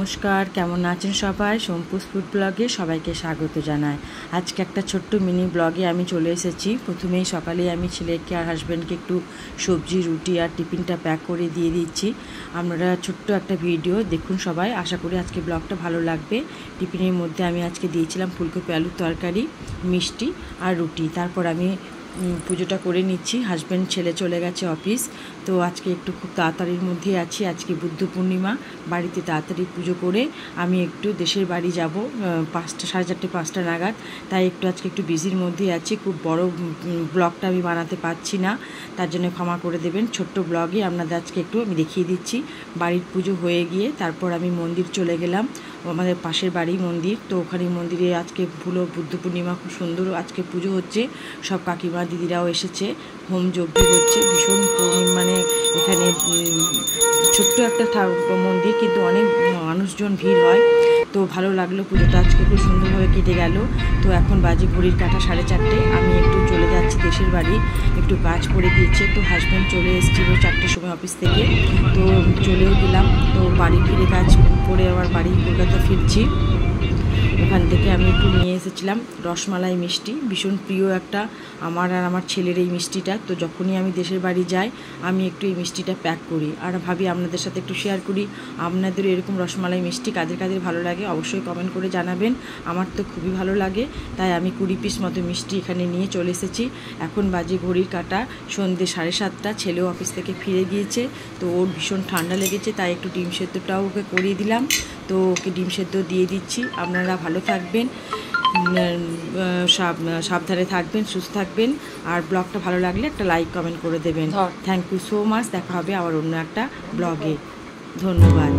নমস্কার, কেমন আছেন সবাই? সোমপুস ফুড ব্লগে সবাইকে স্বাগত জানাই। আজকে একটা ছোট্ট মিনি ব্লগে আমি চলে এসেছি। প্রথমেই সকালে আমি ছেলেকে আর হাজব্যান্ডকে একটু সবজি, রুটি আর টিফিনটা প্যাক করে দিয়ে দিচ্ছি। আপনারা ছোট্ট একটা ভিডিও দেখুন সবাই, আশা করি আজকে ব্লগটা ভালো লাগবে। টিফিনের মধ্যে আমি আজকে দিয়েছিলাম ফুলকপি আলুর তরকারি, মিষ্টি আর রুটি। তারপর আমি পুজোটা করে নিচ্ছি। হাজব্যান্ড ছেলে চলে গেছে অফিস, তো আজকে একটু খুব তাড়াতাড়ির মধ্যে আছি। আজকে বুদ্ধ পূর্ণিমা, বাড়িতে তাড়াতাড়ি পুজো করে আমি একটু দেশের বাড়ি যাব 5টা, 4:30, 5টা নাগাদ। তাই আজকে একটু বিজির মধ্যে আছি। খুব বড় ব্লগটা আমি বানাতে পারছি না, তার জন্য ক্ষমা করে দেবেন। ছোট্ট ব্লগে আপনাদের আজকে একটু আমি দেখিয়ে দিচ্ছি। বাড়ির পুজো হয়ে গিয়ে তারপর আমি মন্দির চলে গেলাম, আমাদের পাশের বাড়ি মন্দির। তো ওখানে মন্দিরে আজকে বুদ্ধ পূর্ণিমা, খুব সুন্দর আজকে পুজো হচ্ছে। সব কাকিমা দিদিরাও এসেছে, হোম যজ্ঞ হচ্ছে। ভীষণ মানে এখানে ছোট্ট একটা মন্দির, কিন্তু অনেক মানুষজন ভিড় হয়। তো ভালো লাগলো, পুজোটা আজকে খুব সুন্দরভাবে কেটে গেল। তো এখন বাজে ঘড়ির কাঁটা 4:30। আমি একটু চলে যাচ্ছি দেশের বাড়ি, একটু কাজ পড়ে গিয়েছে। তো হাজব্যান্ড চলে এসেছিল 4টের সময় অফিস থেকে, তো চলেও গেলাম। তো বাড়ি ফিরে কাজ করে আবার বাড়ি কলকাতা ফিরছি। ওখান থেকে আমি একটু নিয়ে এসেছিলাম রসমালাই মিষ্টি, ভীষণ প্রিয় একটা আমার আর আমার ছেলের এই মিষ্টিটা। তো যখনই আমি দেশের বাড়ি যাই আমি একটু এই মিষ্টিটা প্যাক করি, আর ভাবি আপনাদের সাথে একটু শেয়ার করি। আপনাদের এরকম রসমালাই মিষ্টি কাদের কাদের ভালো লাগে অবশ্যই কমেন্ট করে জানাবেন। আমার তো খুবই ভালো লাগে, তাই আমি 20 পিস মতো মিষ্টি এখানে নিয়ে চলে এসেছি। এখন বাজে ঘড়ির কাঁটা সন্ধ্যে 7:30। ছেলেও অফিস থেকে ফিরে গিয়েছে, তো ওর ভীষণ ঠান্ডা লেগেছে, তাই একটু ডিম সেদ্ধটাও ওকে করিয়ে দিলাম। তো ওকে ডিম সেদ্ধ দিয়ে দিচ্ছি। আপনারা ভালো থাকবেন, সাবধানে থাকবেন, সুস্থ থাকবেন। আর ব্লগটা ভালো লাগলে একটা লাইক কমেন্ট করে দেবেন। Thank you so much. দেখা হবে আবার অন্য একটা ব্লগে। ধন্যবাদ।